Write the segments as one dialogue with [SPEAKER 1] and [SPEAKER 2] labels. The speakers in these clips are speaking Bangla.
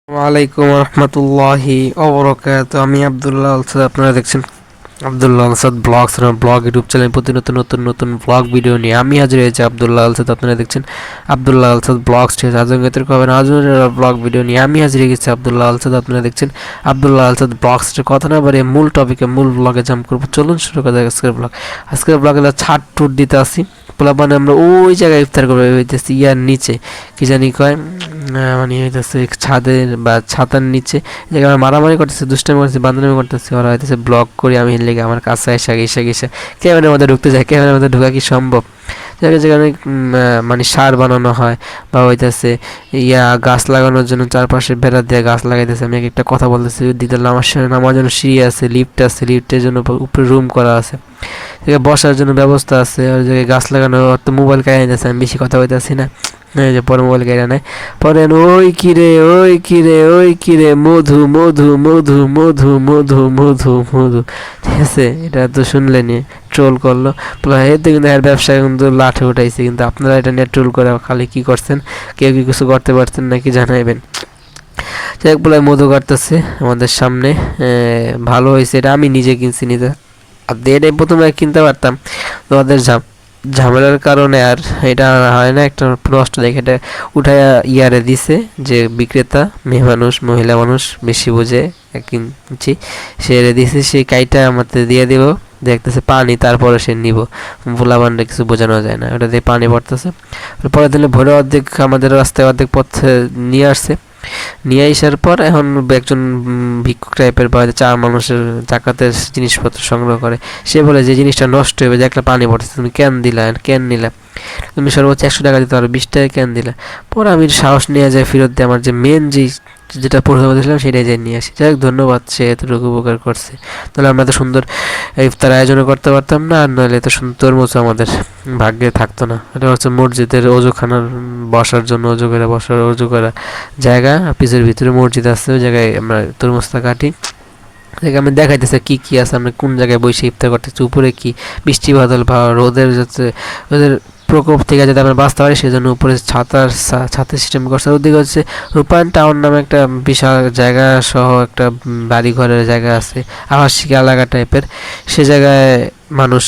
[SPEAKER 1] ওয়ালাইকুম রহমতুল্লাহি ওবরাকাতুহু। আমি আব্দুল্লাহ আলসাদ, আপনারা দেখছেন Abdullah Alsad vlogs vlog YouTube channel. প্রতি নতুন নতুন নতুন ব্লগ ভিডিও নিয়ে আমি হাজির হয়েছি আব্দুল্লাহ আলসাদ। আপনারা দেখছেন আব্দুল্লাহ আলসাদ ব্লগস। আজকের হবে আজকের ব্লগ ভিডিও নিয়ে আমি হাজির হয়ে গেছি আব্দুল্লাহ আলসাদ। আপনারা দেখছেন আব্দুল্লাহ আলসাদ ব্লগস। কথা না বাড়িয়ে মূল টপিকে মূল ব্লগে জাম্প করবো। চলুন শুরু করা যাক আজকের ব্লগ। আজকের ব্লগে ছাদ ট্যুর দিতে আসি পোলাপানে আমরা ওই জায়গায় ইফতার করবো হইতেছি ইয়ার নিচে কি জানি কয় মানে হইতেছে ছাদের বা ছাতার নিচে জায়গায় আমরা মারামারি করতেছি, দুষ্টামি করতেছি, বান্ধবী করতেছি। ওরা হইতেছে ব্লগ করি, আমি লেগে আমার কাছে এসে ক্যামেরার মধ্যে ঢুকতে যায়। ক্যামেরার মধ্যে ঢোকা কি সম্ভব? জায়গায় জায়গায় অনেক মানে সার বানানো হয় বা হইতেছে গাছ লাগানোর জন্য চারপাশে বেড়া দিয়ে গাছ লাগাইতেছে। আমি একটা কথা বলতেছি, দ্বিতীয় নামার জন্য সিঁড়ি আছে, লিফট আছে, লিফটের জন্য উপরে রুম করা আছে, বসার জন্য ব্যবস্থা আছে। ওই জায়গায় গাছ লাগানো তো মোবাইল কায়না যাচ্ছে, আমি বেশি কথা বলতেছি না। যে পরে মোবাইল কায়না নেয় পরে ওই কিরে মধু মধু মধু মধু মধু মধু মধু, ঠিক আছে? এটা তো শুনলেনি, ট্রোল করলো এতে কিন্তু এর ব্যবসায় কিন্তু লাঠে উঠাইছে। কিন্তু আপনারা এটা নিয়ে ট্রোল করে খালি কি করছেন, কেউ কি কিছু করতে পারছেন নাকি জানাইবেন। যাই বলে মধু কাটতেছে আমাদের সামনে, ভালো হয়েছে। এটা আমি নিজে কিনছি, নিজে আর এটাই প্রথমে কিনতে পারতাম, তো ওদের ঝামেলার কারণে আর এটা হয় না। একটা নষ্ট দেখে এটা উঠাইয়া ইয়ারে দিছে যে বিক্রেতা, মেয়ে মানুষ মহিলা মানুষ বেশি বোঝে কিনছি, সে দিছে, সে কাইটা আমাদের দিয়ে দিব। দেখতেছে পানি, তারপরে সে নিব। ভোলা বান্ডে কিছু বোঝানো যায় না, ওটা দিয়ে পানি পড়তেছে। পরে দিলে ভোরে অর্ধেক আমাদের রাস্তায় অর্ধেক পথ নিয়ে আসছে। নিয়ে আসার পর এখন একজন ভিক্ষুক টাইপের বা চার মানুষের জাকাতের জিনিসপত্র সংগ্রহ করে। সে বলে যে জিনিসটা নষ্ট হবে, যে একটা পানি পড়তেছে, তুমি ক্যান দিলা, ক্যান নিলা, তুমি সর্বোচ্চ 100 টাকা দিতে পারো, 20 টাকা ক্যান দিলা। পরে আমি সাহস নিয়ে যাই ফেরত দিয়ে আমার যে মেন যেটা প্রথমে বলেছিলাম সেটাই যাই নিয়ে আসি। যাই হোক, ধন্যবাদ, সে এতটুকু উপকার করছে। তাহলে আমরা এত সুন্দর ইফতার আয়োজনও করতে পারতাম না, আর নাহলে এত সুন্দর মতো আমাদের ভাগ্যে থাকতো না। এটা হচ্ছে মসজিদের অজুখানার বসার জন্য অজু করা জায়গা, পিছের ভিতরে মসজিদ আছে, ওই জায়গায় আমরা তরমুজটা কাটি। আমি দেখাইতেছে কি কি আছে, আমরা কোন জায়গায় বসে ইফতার করতেছি, উপরে কি বৃষ্টি বাদল বা রোদের যাচ্ছে, ওদের প্রকোপ থেকে যাতে আমরা বাঁচতে পারি সেজন্য উপরে ছাতের সিস্টেম করছে। ওদিকে হচ্ছে রূপায়ণ টাউন নামে একটা বিশাল জায়গা সহ একটা বাড়ি ঘরের জায়গা আছে, আবাসিক এলাকা টাইপের। সে জায়গায় মানুষ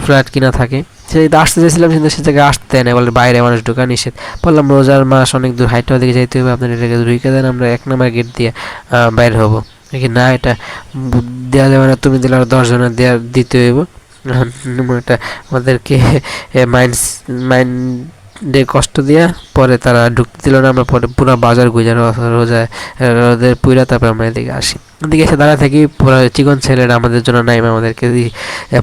[SPEAKER 1] ফ্ল্যাট কিনা থাকে। সে আসতে চেয়েছিলাম কিন্তু সে জায়গায় আসতে নেই, বলে বাইরে মানুষ ঢোকা নিষেধ। বললাম রোজার মাস, অনেক দূর হাইটটা দিকে যাইতে হবে, আপনার এটাকে ঢুকে দেন, আমরা 1 নম্বর গেট দিয়ে বাইরে হবো। না, এটা দেওয়া যাবে না, তুমি দিলে আর 10 জনের দিতে হইব। এটা আমাদেরকে মাইন্ডে কষ্ট দিয়া পরে তারা ঢুকতে দিল না। আমরা পরে পুরো বাজার গুজার রোজায় রোদের পুরা, তারপরে আমরা এদিকে আসি। এদিকে এসে দাঁড়া থাকি, পুরো চিকন ছেলেরা আমাদের জন্য নাইম আমাদেরকে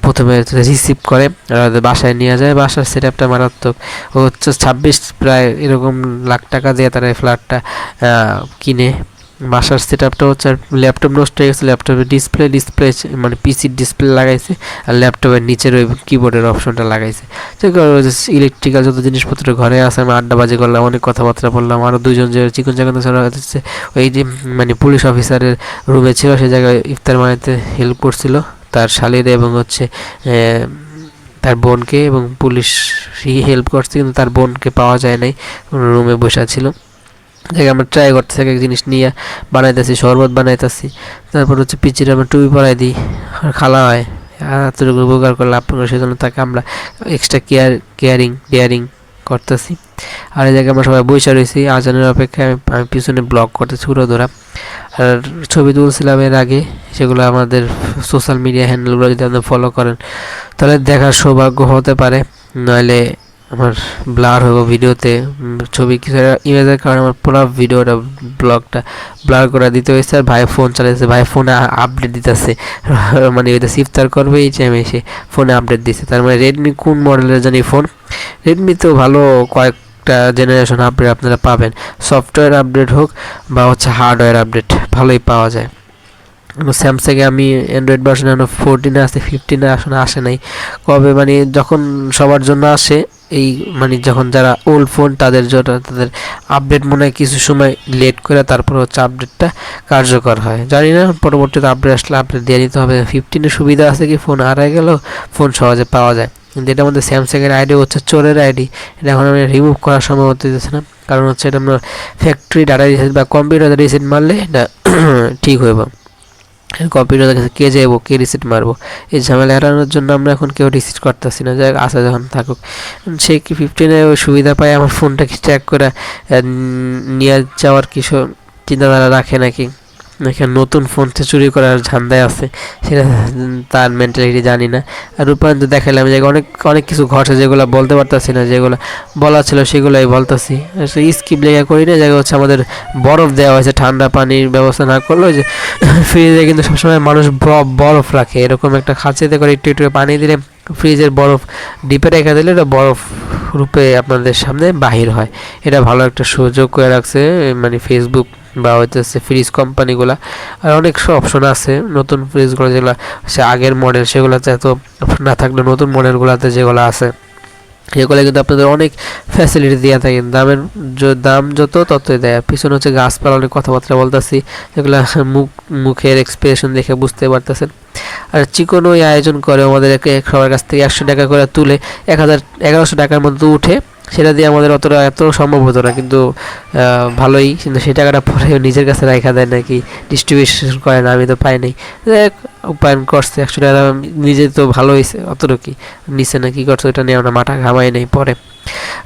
[SPEAKER 1] প্রথমে রিসিভ করে, আমাদের বাসায় নিয়ে যায়। বাসার সেট আপটা মারাত্মক, ও হচ্ছে 26 প্রায় এরকম লাখ টাকা দিয়ে তারা এই ফ্ল্যাটটা কিনে। বাসার সেট আপটা হচ্ছে, ল্যাপটপ নষ্ট হয়ে গেছে, ল্যাপটপের ডিসপ্লে মানে পিসির ডিসপ্লে লাগাইছে, আর ল্যাপটপের নিচের ওই কিবোর্ডের অপশনটা লাগাইছে। ইলেকট্রিক্যাল যত জিনিসপত্র ঘরে আছে, আমি আড্ডাবাজি করলাম, অনেক কথাবার্তা বললাম। আরও 2 জন যে চিকন চাকন হচ্ছে ওই যে মানে পুলিশ অফিসারের রুমে ছিল, সে জায়গায় ইফতার বানাইতে হেল্প করছিল তার শালির এবং হচ্ছে তার বোনকে, এবং পুলিশ হেল্প করছে কিন্তু তার বোনকে পাওয়া যায় নাই, রুমে বসা ছিল। জায়গায় আমরা ট্রাই করতেছি এক জিনিস নিয়ে বানাইতেছি, শরবত বানাইতেছি। তারপর হচ্ছে পিচির আমরা টুপি পরাই দিই, খালা হয় এতটুকু উপকার করলে আপনার, সেজন্য তাকে আমরা এক্সট্রা কেয়ারিং করতেছি। আর এই জায়গায় আমরা সবাই বসে রয়েছি আজানের অপেক্ষায়। আমি পিছনে ব্লগ করতেছি পুরো ধরা, আর ছবি তুলছিলাম এর আগে। সেগুলো আমাদের সোশ্যাল মিডিয়া হ্যান্ডেলগুলো যদি আপনি ফলো করেন তাহলে দেখার সৌভাগ্য হতে পারে, নইলে আমার ব্লার হবো ভিডিওতে। ছবি কিছু ইমেজের কারণে আমার পুরো ভিডিওটা ব্লগটা ব্লার করে দিতে হয়েছে। আর ভাই ফোন চালাইছে, ভাই ফোনে আপডেট দিতেছে, মানে ওইটা ইফতার করবে এই টাইমে এসে ফোনে আপডেট দিচ্ছে। তার মানে রেডমি কোন মডেলের জানি ফোন, রেডমিতেও ভালো কয়েকটা জেনারেশন আপডেট আপনারা পাবেন, সফটওয়্যার আপডেট হোক বা হচ্ছে হার্ডওয়্যার আপডেট ভালোই পাওয়া যায়। স্যামসাংয়ে আমি অ্যান্ড্রয়েড ভার্সন এখন 14 আছে, 15 আসলে আসে নাই কবে, মানে যখন সবার জন্য আসে এই মানে যখন যারা ওল্ড ফোন তাদের জন্য, তাদের আপডেট মনে হয় কিছু সময় লেট করে তারপর হচ্ছে আপডেটটা কার্যকর হয়। জানি না, পরবর্তীতে আপডেট আসলে আপডেট দিয়ে দিতে হবে। 15-এর সুবিধা আছে কি, ফোন হারায় গেলেও ফোন সহজে পাওয়া যায়। কিন্তু এটা আমাদের স্যামসাংয়ের আইডি হচ্ছে চোরের আইডি, এটা এখন আমি রিমুভ করার সময় হতে দিতেছে না। কারণ হচ্ছে এটা আমরা ফ্যাক্টরি ডাটা রিসেট বা কম্পিউটার রিসেট মারলে এটা ঠিক হইব। কম্পিউটার কাছে কে যাবো, কে রিসেট মারবো, এই ঝামেলা এড়ানোর জন্য আমরা এখন কেউ রিসেট করতেছি না, যাই আসা যখন থাকুক। সে কি 15 ওই সুবিধা পায় আমার ফোনটাকে ট্র্যাক করে নিয়ে যাওয়ার কিছু চিন্তাধারা রাখে নাকি, এখানে নতুন ফোন চুরি করার ধান্দায় আছে, সেটা তার মেন্টালিটি জানি না। আর রূপান্তর দেখালাম যে অনেক অনেক কিছু ঘটে যেগুলো বলতে পারতাছি না, যেগুলো বলা ছিল সেগুলোই বলতেছি। স্কিপ লেখা করি না, জায়গা হচ্ছে আমাদের বরফ দেওয়া হয়েছে, ঠান্ডা পানির ব্যবস্থা না করলেও যে ফ্রিজে কিন্তু সবসময় মানুষ বরফ রাখে, এরকম একটা খাঁচিতে করে একটু একটু পানি দিলে ফ্রিজের বরফ ডিপে রেখে দিলে এটা বরফ রূপে আপনাদের সামনে বাহির হয়। এটা ভালো একটা সুযোগ করে রাখছে মানে ফেসবুক বা হইতেছে ফ্রিজ কোম্পানিগুলা। আর অনেক অপশন আছে নতুন ফ্রিজগুলো যেগুলো সে আগের মডেল, সেগুলোতে এত না থাকলে নতুন মডেলগুলোতে যেগুলো আছে এগুলো কিন্তু আপনাদের অনেক ফ্যাসিলিটি দিয়ে থাকেন, দাম যত ততই দেয়। পিছনে হচ্ছে গাছপালা, অনেক কথাবার্তা বলতেছি যেগুলো মুখের এক্সপ্রেশন দেখে বুঝতে পারতেছেন। আর চিকন ওই আয়োজন করে আমাদের সবার কাছ থেকে 100 টাকা করে তুলে 1100 টাকার মধ্যে উঠে, সেটা দিয়ে আমাদের এত সম্ভব হতো না, কিন্তু ভালোই, কিন্তু সেই টাকাটা পরে নিজের কাছে রাখা দেয় নাকি ডিস্ট্রিবিউশন করে না, আমি তো পাই নাই। উপায়ন করছে 100 টাকা, নিজে তো ভালো হয়েছে, অতটুকু কি নিচে না কি করছে ওটা নিয়ে আমরা মাথা ঘামাই নাই পরে।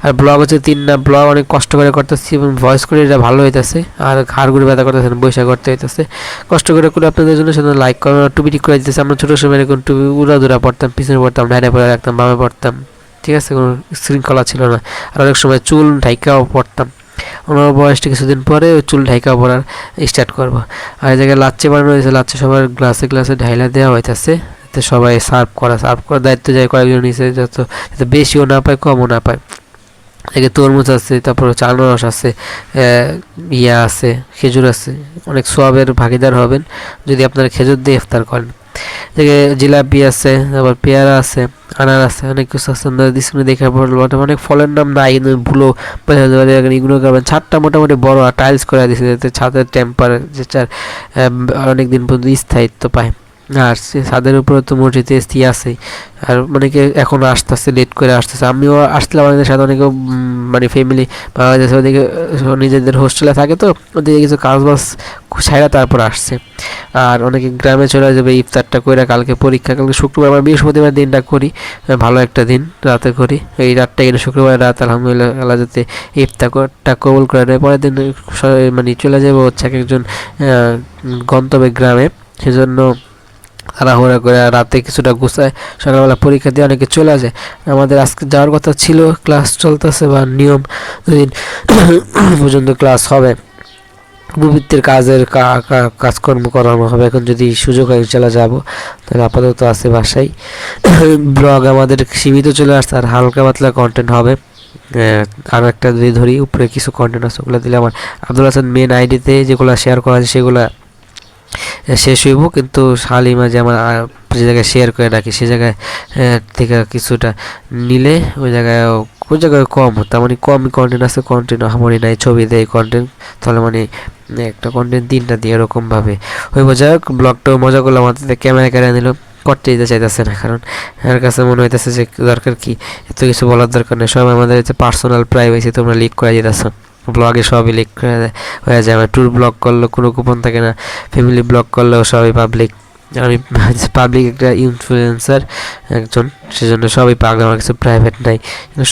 [SPEAKER 1] আর ব্লগ হচ্ছে 3 ব্লগ অনেক কষ্ট করে করতেছি এবং ভয়েস করে এটা ভালো হইতেছে, আর ঘাড়গুড়ি ব্যথা করতেছে, বৈশা করতে হইতেছে, কষ্ট করে আপনাদের জন্য সেজন্য লাইক করে টুপি ঠিক করে দিতেছে। আমরা ছোটো সময় এরকম টুপি উড়া পড়তাম, পিছনে পড়তাম, ডাইনে পড়ে রাখতাম, বামে পড়তাম, ঠিক আছে, কোনো শৃঙ্খলা ছিল না। আর অনেক সময় চুল ঢাইকাও পড়তাম, আমার বয়সটা কিছুদিন পরে ওই চুল ঢাইকা পড়ার স্টার্ট করবো। আর এই জায়গায় লাচ্ছি বানানো হয়েছে, লাচ্ছি সবার গ্লাসে ঢাইলা দেওয়া হইতেছে, যাতে সবাই সার্ভ করার দায়িত্ব যায় কয়েকজন নিচে, যাতে বেশিও না পায় কমও না পায়। এদিকে তরমুজ আছে, তারপর হচ্ছে আনারস আছে, ইয়া আছে, খেজুর আছে, অনেক সোয়াবের ভাগিদার হবেন যদি আপনারা খেজুর দিয়ে ইফতার করেন। এদিকে জিলাপি আছে, তারপর পেয়ারা আছে, আনার আছে, অনেক কিছু আছে। ডিসপ্লে দেখার পর অনেক ফলের নাম নাই কিন্তু ভুলো এগুলো করবেন। ছাদটা মোটামুটি বড়, আর টাইলস করে দিয়েছে যাতে ছাদের টেম্পারেচার অনেকদিন পর্যন্ত স্থায়িত্ব পায়। আর ছাদের উপরে তো মসজিদে এসি আছে, আর অনেকে এখনও আসতেছে, লেট করে আসতেছে। আমিও আসছিলাম আমাদের সাথে, অনেকে মানে ফ্যামিলি বাংলাদেশে ওদিকে নিজেদের হোস্টেলে থাকে, তো ওদিকে কিছু কাজবাজ ছাড়া তারপর আসছে। আর অনেকে গ্রামে চলে যাবে ইফতারটা করে, কালকে পরীক্ষা, কালকে শুক্রবার, আমরা বৃহস্পতিবার দিনটা করি, ভালো একটা দিন রাতে করি, এই রাতটা কিন্তু শুক্রবার রাত আলহামদুলিল্লাহ আল্লাহ যাতে ইফতারটা কবুল করে নেয়। পরের দিন মানে চলে যাবো হচ্ছে এক একজন গন্তব্যে গ্রামে, সেজন্য তাড়াহুড়া করে রাতে কিছুটা গুছায়, সকালবেলা পরীক্ষা দিয়ে অনেকে চলে আসে। আমাদের আজকে যাওয়ার কথা ছিল, ক্লাস চলতেছে বা নিয়ম 2 দিন পর্যন্ত ক্লাস হবে, প্রবৃত্তির কাজকর্ম করানো হবে। এখন যদি সুযোগ হয় চলে যাব, তাহলে আপাতত আছে বাসায়। ব্লগ আমাদের সীমিত চলে আসছে, আর হালকা পাতলা কন্টেন্ট হবে। আরও একটা যদি ধরি, উপরে কিছু কন্টেন্ট আছে ওগুলো দিলে আমার আব্দুল হাসান মেন আইডিতে যেগুলো শেয়ার করা আছে সেগুলো শেষ হইব, কিন্তু হালিমা যে আমার যে জায়গায় শেয়ার করে রাখি সে জায়গায় থেকে কিছুটা নিলে ওই জায়গায় কম, তার মানে কমই কন্টেন্ট আছে, কন্টেন্ট আমারই নাই, ছবি দেয় কন্টেন্ট, তাহলে মানে একটা কন্টেন্ট 3টা দিয়ে এরকমভাবে হইব। যাই হোক, ব্লগটাও মজা করলাম, আমাদের ক্যামেরা কেড়ে নিল, করতে দিতে চাইতেছে না, কারণ এর কাছে মনে হইতেছে যে দরকার কি, এত কিছু বলার দরকার নেই, সব আমাদের হচ্ছে পার্সোনাল প্রাইভেসি, তোমরা লিক করে দিতেছ, ব্লগে সবই লিক হয়ে যায়। আমার ট্যুর ব্লগ করলেও কোনো গোপন থাকে না, ফ্যামিলি ব্লগ করলেও সবই পাবলিক। আমি পাবলিক একটা ইনফ্লুয়েন্সার একজন, সেজন্য সবই পাগল, আমার কিছু প্রাইভেট নাই,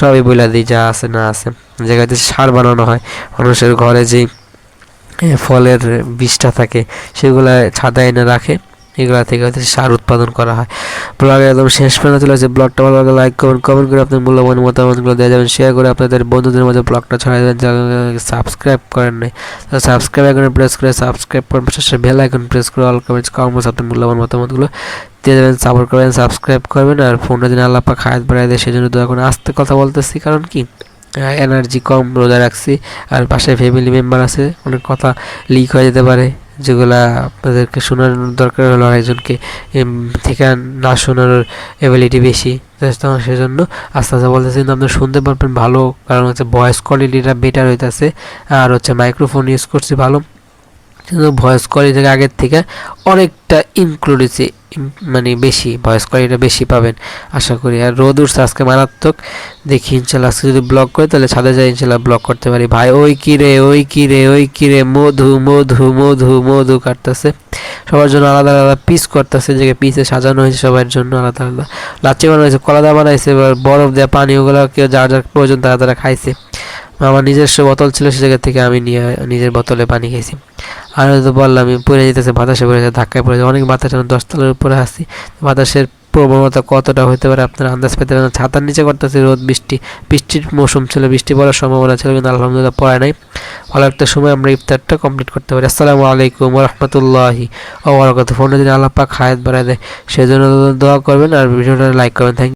[SPEAKER 1] সবই বলে দিই যা আছে না আছে। জায়গাতে সার বানানো হয়, মানুষের ঘরে যে ফলের বীজটা থাকে সেগুলো ছাদে এনে রাখে, এগুলো থেকে হচ্ছে সার উৎপাদন করা হয়। ব্লগে একদম শেষ পর্যন্ত চলে আসছে, ব্লগটা ভালো লাগে লাইক করবেন, কমেন্ট করে আপনার মূল্যবান মতামতগুলো দেওয়া যাবেন, শেয়ার করে আপনাদের বন্ধুদের মাঝে ব্লগটা ছড়াই দেবেন। যারা সাবস্ক্রাইব করেন নাই তারা সাবস্ক্রাইব আইকনে প্রেস করে সাবস্ক্রাইব করেন, পাশে বেল আইকন প্রেস করে অল কমেন্টস আপনার মূল্যবান মতামতগুলো দিয়ে দেবেন, সাপোর্ট করবেন, সাবস্ক্রাইব করবেন। আর ফোনটা দিন আল্লাহ পাক হায়াত বাড়ায় দেয়, সেজন্য দোয়া করে আস্তে কথা বলতেছি, কারণ কি এনার্জি কম, রোজা রাখছি, আর পাশে ফ্যামিলি মেম্বার আছে, অনেক কথা লিক হয়ে যেতে পারে, যেগুলা আপনাদেরকে শোনার দরকার হলো আরেকজনকে থেকে না শোনার এবিলিটি বেশি, সেজন্য আস্তে আস্তে বলতেছি, কিন্তু আপনারা শুনতে পারবেন ভালো, কারণ হচ্ছে ভয়েস কোয়ালিটিটা বেটার হইতেছে, আর হচ্ছে মাইক্রোফোন ইউজ করছি ভালো, কিন্তু ভয়েস কোয়ালিটি আগের থেকে অনেকটা ইনক্লুড হয়েছে, মানে বেশি ভয়েস কোয়ালিটিটা বেশি পাবেন আশা করি। আর রোদ উঠছে আজকে মারাত্মক, দেখি ইনশাল্লাহ আজকে যদি ব্লগ করি তাহলে ছাদে যাই ইনশাল্লাহ ব্লগ করতে পারি। ভাই ওই কিরে ওই কিরে ওই কিরে মধু মধু মধু মধু কাটতেছে, সবার জন্য আলাদা আলাদা পিস করতেছে, যে পিসে সাজানো হয়েছে সবার জন্য আলাদা আলাদা। লাচ্ছি বানানো হয়েছে, কলাদা বানাইছে, এবার বরফ দেওয়া পানি, ওগুলো কেউ যার যার প্রয়োজন তারা তারা খাইছে। আমার নিজস্ব বোতল ছিল, সে জায়গা থেকে আমি নিয়ে নিজের বোতলে পানি খেয়েছি। আর তো বললাম আমি পড়ে যেতেছে, বাতাসে পড়ে যাচ্ছে, ধাক্কায় পড়ে যাচ্ছে, অনেক বাতাস, 10 তলার উপরে আসছি, বাতাসের প্রবণতা কতটা হতে পারে আপনারা আন্দাজ পেতে পারেন। ছাতার নিচে করতেছে রোদ, বৃষ্টির মৌসুম ছিল, বৃষ্টি পড়ার সম্ভাবনা ছিল, কিন্তু আলহামদুলিল্লাহ পড়ে নাই। ভালো একটা সময় আমরা ইফতারটা কমপ্লিট করতে পারি। আসসালামু আলাইকুম ওয়া রাহমাতুল্লাহি ওয়া বারাকাতুহু। ফোনে যদি আল্লাহ পাক হায়াত বাড়ায় দেয় সেজন্য দোয়া করবেন আর ভিডিওটা লাইক করবেন। থ্যাংক